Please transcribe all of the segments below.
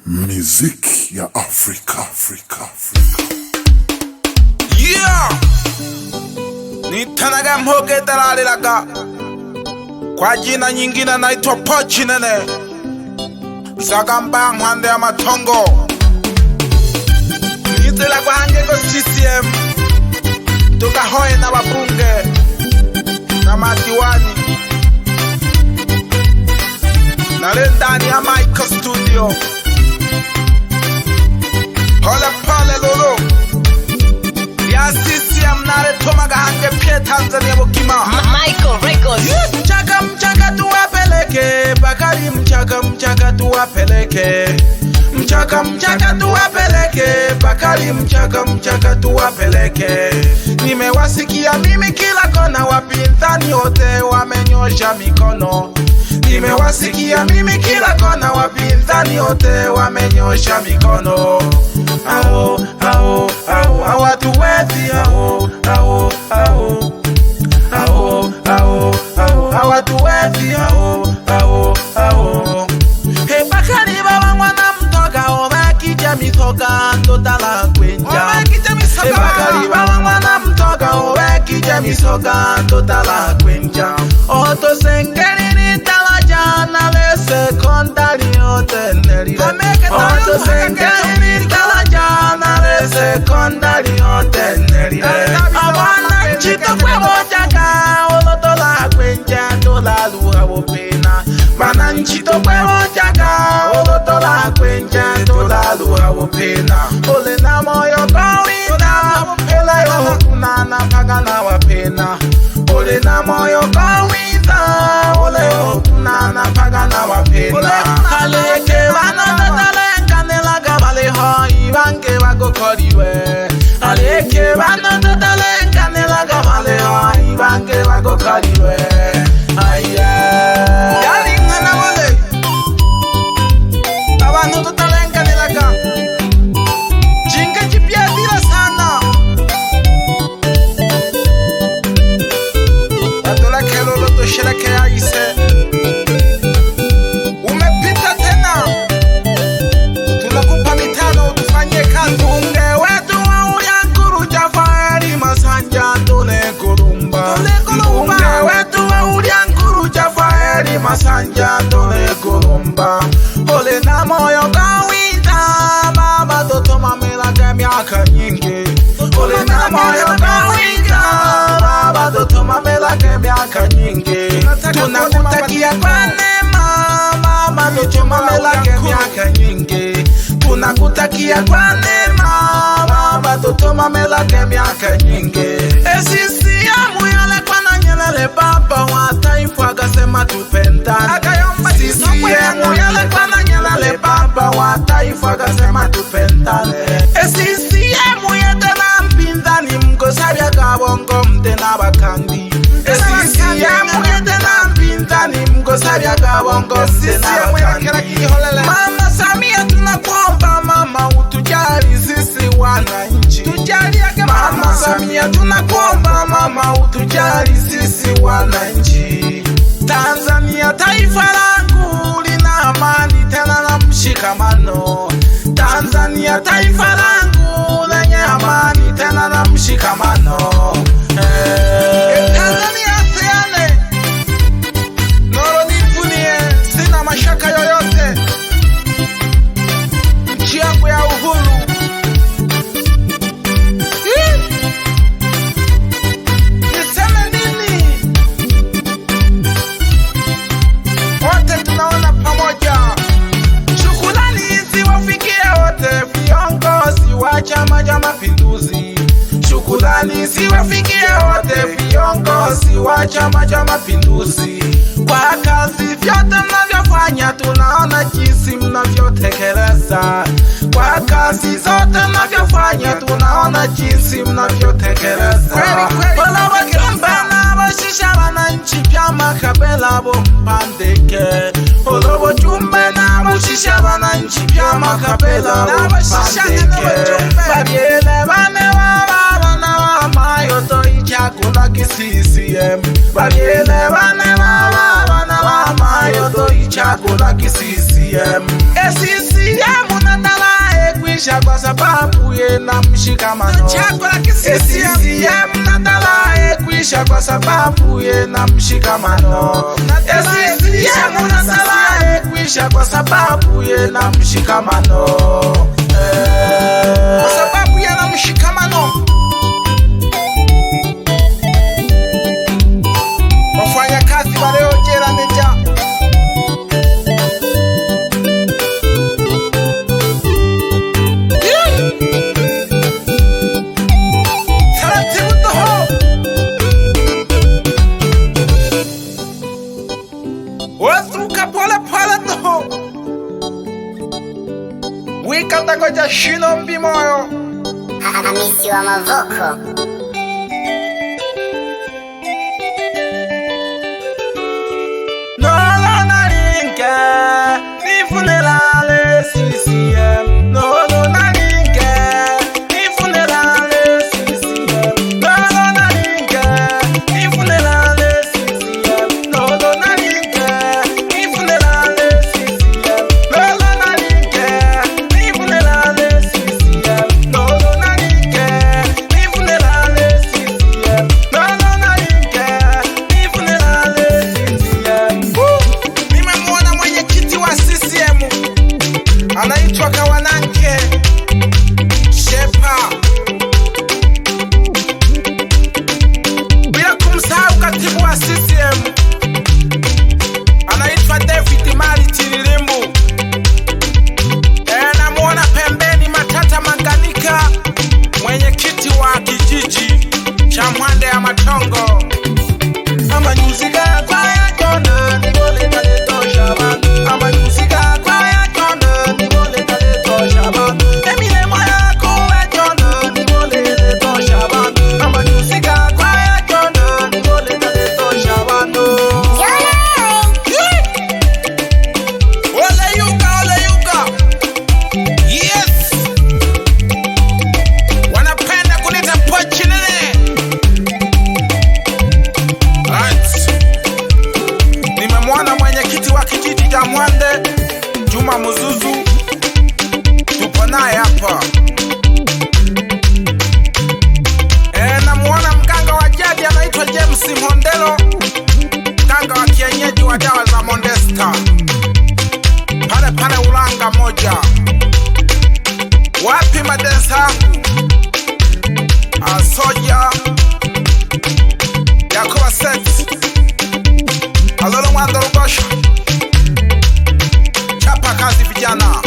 Muziki ya Afrika. Yeah! Nitanaga mhoge dalalelaga. Kwa jina nyingine naitwa Pochi Nene. Sagamba mwande ya matongo. Nitela kwa hange go CCM. Tuka hoe na wabunge na madiwani. Nalendani ya Michael Studio. Pole pole lolo. Ya CCM nale tomaga hange pie Tanzania bukima. Michael Records. Mchaka tuwapeleke. Bakari mchaka tuwapeleke. Mchaka tuwapeleke. Bakari mchaka tuwapeleke. Nimewasikia mimi kila kona, wapinzani wote wamenyosha mikono. Nimewasikia mimi kila kona, wapinzani wote wamenyosha mikono. Ao hawatuwezi, hawatuwezi, Hey Bakari baba mwana mtoka obakija mitoka totala kwenja. Hey Bakari baba mwana mtoka obakija misoka totala kwenja. Oto sengeri ni talajana le secondary hoteneri. Oto sengeri ni talajana le secondary hoteneri. Abana chito kwe mojaga olotola kwenja tola luha wopena. Mana nchito kwe mojaga olotola kwenja tola luha wopena. Ole na moyo kawina ele yo kunana pagana wapena. Ole na moyo kawina ole yo kunana pagana wapena. Aleke vano totalenga nelaga vale ho ibange wago koriwe. Aleke vano totalenga nelaga vale ho ibange wago koriwe. Abantu tutalenga nelaga jinga jipya bila sana atola kelolo to shereke aise umepita tena tunakupa mitano tufanye kazi unge wetu wa uliankuru Jafari Masanja tole kulumba unge wetu wa uliankuru Jafari Masanja tole kulumba. Ole na moyo kawita baba toto mamela kwa miaka nyingi. Ole na moyo kawita baba toto mamela kwa miaka nyingi. Tunakutakia kwa neema baba toto mamela kwa miaka nyingi. Tunakutakia kwa neema baba toto mamela kwa miaka nyingi. CCM yale kwa na Nyerere baba wa taifa akasema tupendane. CCM yale kwa na Nyerere baba wa taifa akasema tupendane. CCM yete na mpinzani mgosabya kabongo mtena bakandi. CCM yete na mpinzani mgosabya kabongo mtena bakandi. Mama Samia tunakuomba mama utujali sisi wananchi. Mama Samia tunakuomba mama utujali sisi wananchi. Tanzania taifa langu lina amani tena na mshikamano. Tanzania taifa langu lenye amani tena na mshikamano. Tanzania siane noro nifunie, sina mashaka yoyote. Nchi yangu ya uhuru. Niseme nini? Wote tunaona pamoja. Shukrani ziwafikie wote viongozi wa Chama cha Mapinduzi. Shukrani ziwafikie wote viongozi wa Chama cha Mapinduzi. Kwa kazi vyote mnavyofanya tunaona jinsi mnavyotekeleza. Kwa kazi zote mnavyofanya tunaona jinsi mnavyotekeleza. Wala wakamba na bashisha wananchi pya makabela bompandeke. Olobo chumbe na bashisha wananchi pya makabela bompandeke. Babiele bane wababa na wamayo to ichakula CCM. Babiele bane wababa na wamayo to ichakula CCM. CCM kuisha kwa sababu na mshikamano. CCM natalae kuisha kwa sababu na mshikamano. CCM natalae kuisha kwa sababu na mshikamano. Kwa sababu na mshikamano. Wafanya kazi waliojera meja. Wika takoja shino mbimoyo Hamisi wa Mavoko. Nolo narinke nifunelale CCM. Nolo narinke nifunelale CCM. Nolo narinke nifunelale CCM. Nolo narinke nifunelale CCM. Nolo narinke nifunelale CCM. Nolo narinke nifunelale CCM. Nolo narinke nifunelale CCM. Nimemwona mwenyekiti wa CCM anaitwa Kawananke Shepa, bila kumsahau katibu wa CCM anaitwa David Mariti Lilimbu. Namuona pembeni Matata Manganika, mwenyekiti wa kijiji cha Mwande ya Matongo. Amanyuziga kwa ya jona nibole kaleto shaban. Amanyuziga kwa ya jona nibole kaleto shaban. Emile moya kuwe jona nibole kaleto shaban. Amanyuziga kwa ya jona nibole kaleto shaban. Ole yuka. Yes. Wanapenda kunita pochi nene. Right. Nimemwona mwenyekiti wa kijiji cha Mwande Juma Muzuzu, tupo naye hapa. Namuona mganga wa jadi anaitwa James Mondelo, mganga wa kienyeji wa dawa za Mondesta pale Ulanga moja. Wapi madensa yangu Asoja Yakoba Set Alolo Mwando Rugosha, chapa kazi vijana.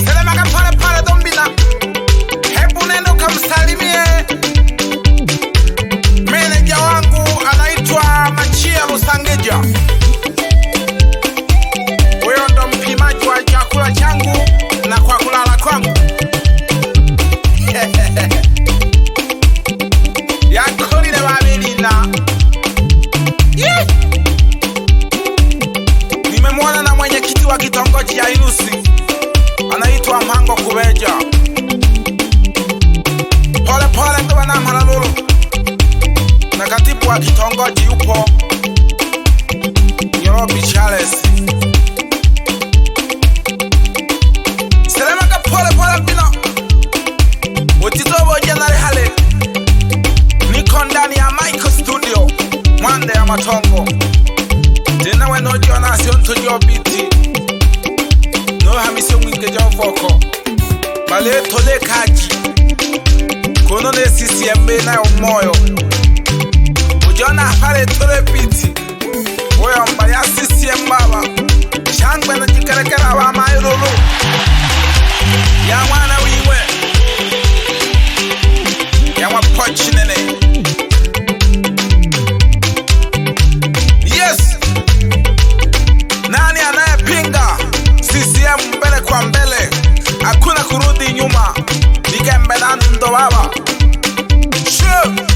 Selema pale Dombina, hebu nenda ukamsalimie meneja wangu anaitwa Machia Lusangeja. Huyo ndo mpimaji wa chakula changu na kwa kulala kwangu. Yakolile wabelina. Nimemwona na mwenyekiti wa kitongoji ya Ilusi anaitwa Mhango Kubeja. Pole ndo wana Mhalalulu. Na katibu wa kitongoji yupo Yorobi Charles. Selema ka pole bino. Utitobo jenare hale. Niko ndani ya Michael Studio Mwande ya Matongo. Tena weno jona sionto jobiti. No Hamisi mwinge jovoko. Bale tole kaji. Kono ne CCM na umoyo. Ujona pale tole piti. Oyo mbaya CCM baba. Shangwe na jikerekera wa mailulu. Ya mwana wiwe. Ya wapochi nene. Yes. Nani anayepinga CCM mbele kwa mbele? Hakuna kurudi nyuma. Nigembe na ndo baba. Sure.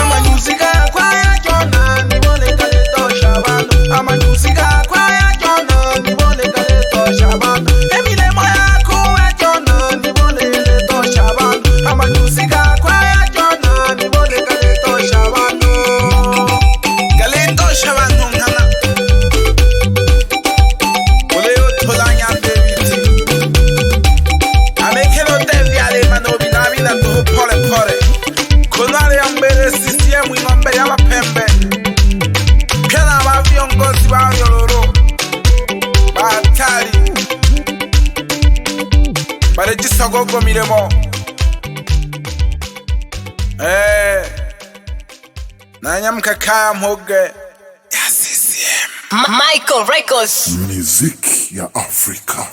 Amanyuziga kwa ya jona nibole kaleto shabano. Amanyuziga kwa ya jona nibole kaleto shabano. Emile moya kuwe jona nibole kaleto shabano. Amanyuziga kwa ya jona nibole kaleto shabano. Kaleto shabano ngana. Ole mwing'ombe ya mapembe. Pia na ba viongozi ba Yororo batali barejisa gogo miremo. Nanyamka kaya mhoge ya CCM. Michael Records. Muziki ya Afrika.